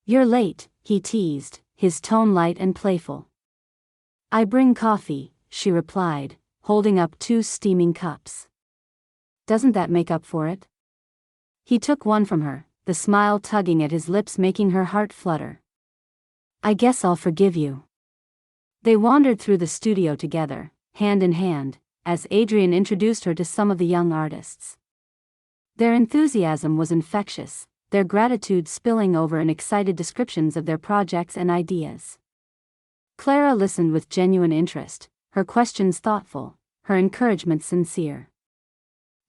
You're late, he teased, his tone light and playful. I bring coffee, she replied, holding up 2 steaming cups. Doesn't that make up for it? He took one from her, the smile tugging at his lips making her heart flutter. I guess I'll forgive you. They wandered through the studio together, hand in hand, as Adrian introduced her to some of the young artists. Their enthusiasm was infectious, their gratitude spilling over in excited descriptions of their projects and ideas. Clara listened with genuine interest, her questions thoughtful, her encouragement sincere.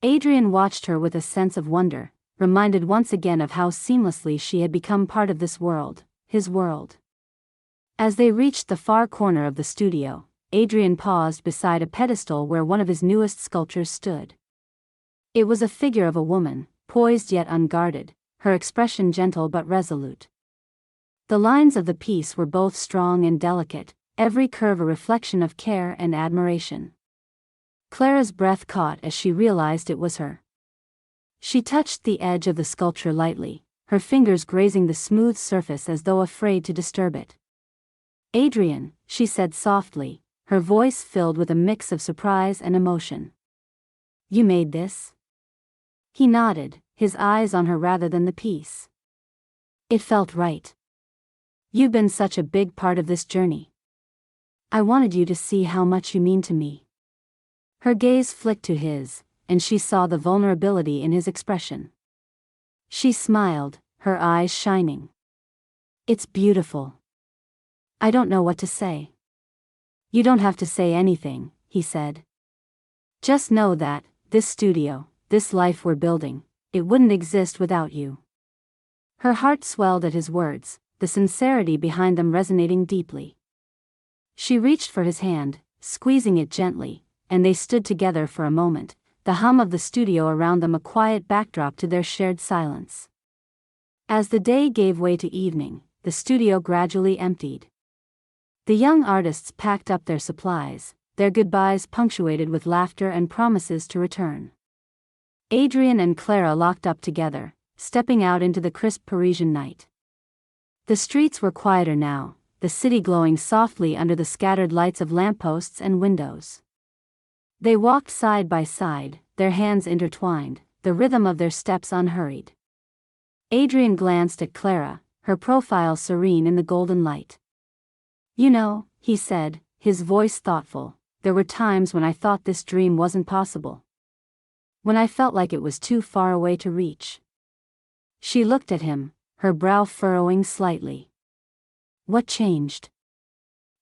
Adrian watched her with a sense of wonder, reminded once again of how seamlessly she had become part of this world, his world. As they reached the far corner of the studio, Adrian paused beside a pedestal where one of his newest sculptures stood. It was a figure of a woman, poised yet unguarded, her expression gentle but resolute. The lines of the piece were both strong and delicate, every curve a reflection of care and admiration. Clara's breath caught as she realized it was her. She touched the edge of the sculpture lightly, her fingers grazing the smooth surface as though afraid to disturb it. Adrian, she said softly, her voice filled with a mix of surprise and emotion. You made this? He nodded, his eyes on her rather than the piece. It felt right. You've been such a big part of this journey. I wanted you to see how much you mean to me. Her gaze flicked to his, and she saw the vulnerability in his expression. She smiled, her eyes shining. It's beautiful. I don't know what to say. You don't have to say anything, he said. Just know that, this studio, this life we're building, it wouldn't exist without you. Her heart swelled at his words, the sincerity behind them resonating deeply. She reached for his hand, squeezing it gently, and they stood together for a moment, the hum of the studio around them a quiet backdrop to their shared silence. As the day gave way to evening, the studio gradually emptied. The young artists packed up their supplies, their goodbyes punctuated with laughter and promises to return. Adrian and Clara locked up together, stepping out into the crisp Parisian night. The streets were quieter now, the city glowing softly under the scattered lights of lampposts and windows. They walked side by side, their hands intertwined, the rhythm of their steps unhurried. Adrian glanced at Clara, her profile serene in the golden light. You know, he said, his voice thoughtful, there were times when I thought this dream wasn't possible. When I felt like it was too far away to reach. She looked at him, her brow furrowing slightly. What changed?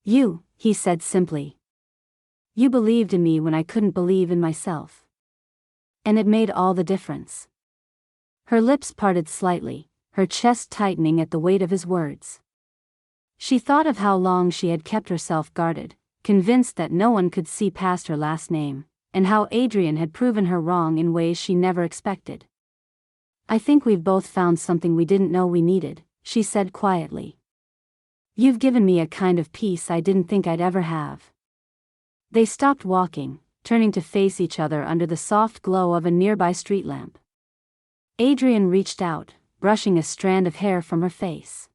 You, he said simply. You believed in me when I couldn't believe in myself. And it made all the difference. Her lips parted slightly, her chest tightening at the weight of his words. She thought of how long she had kept herself guarded, convinced that no one could see past her last name, and how Adrian had proven her wrong in ways she never expected. I think we've both found something we didn't know we needed, she said quietly. You've given me a kind of peace I didn't think I'd ever have. They stopped walking, turning to face each other under the soft glow of a nearby street lamp. Adrian reached out, brushing a strand of hair from her face.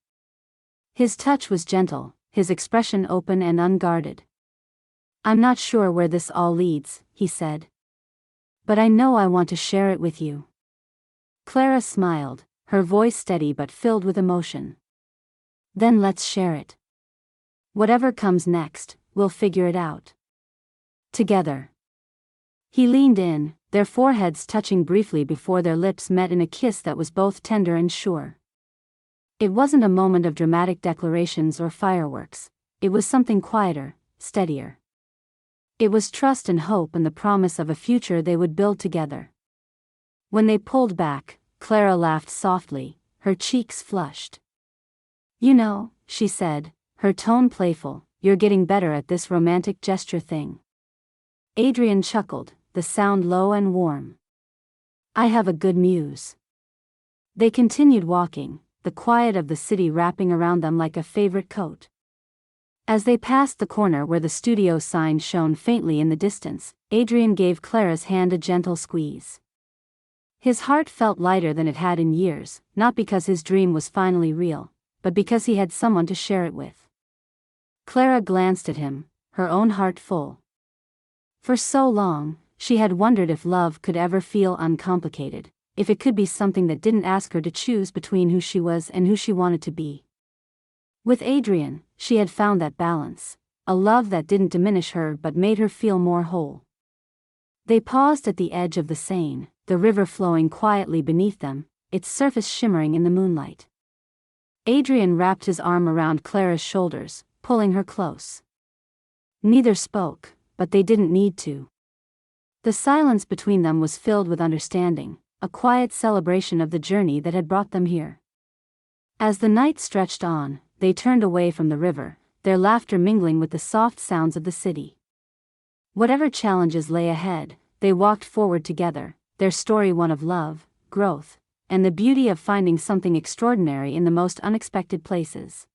His touch was gentle, his expression open and unguarded. I'm not sure where this all leads, he said. But I know I want to share it with you. Clara smiled, her voice steady but filled with emotion. Then let's share it. Whatever comes next, we'll figure it out. Together. He leaned in, their foreheads touching briefly before their lips met in a kiss that was both tender and sure. It wasn't a moment of dramatic declarations or fireworks, it was something quieter, steadier. It was trust and hope and the promise of a future they would build together. When they pulled back, Clara laughed softly, her cheeks flushed. You know, she said, her tone playful, you're getting better at this romantic gesture thing. Adrian chuckled, the sound low and warm. I have a good muse. They continued walking, the quiet of the city wrapping around them like a favorite coat. As they passed the corner where the studio sign shone faintly in the distance, Adrian gave Clara's hand a gentle squeeze. His heart felt lighter than it had in years, not because his dream was finally real, but because he had someone to share it with. Clara glanced at him, her own heart full. For so long, she had wondered if love could ever feel uncomplicated, if it could be something that didn't ask her to choose between who she was and who she wanted to be. With Adrian, she had found that balance, a love that didn't diminish her but made her feel more whole. They paused at the edge of the Seine, the river flowing quietly beneath them, its surface shimmering in the moonlight. Adrian wrapped his arm around Clara's shoulders, pulling her close. Neither spoke, but they didn't need to. The silence between them was filled with understanding, a quiet celebration of the journey that had brought them here. As the night stretched on, they turned away from the river, their laughter mingling with the soft sounds of the city. Whatever challenges lay ahead, they walked forward together, their story one of love, growth, and the beauty of finding something extraordinary in the most unexpected places.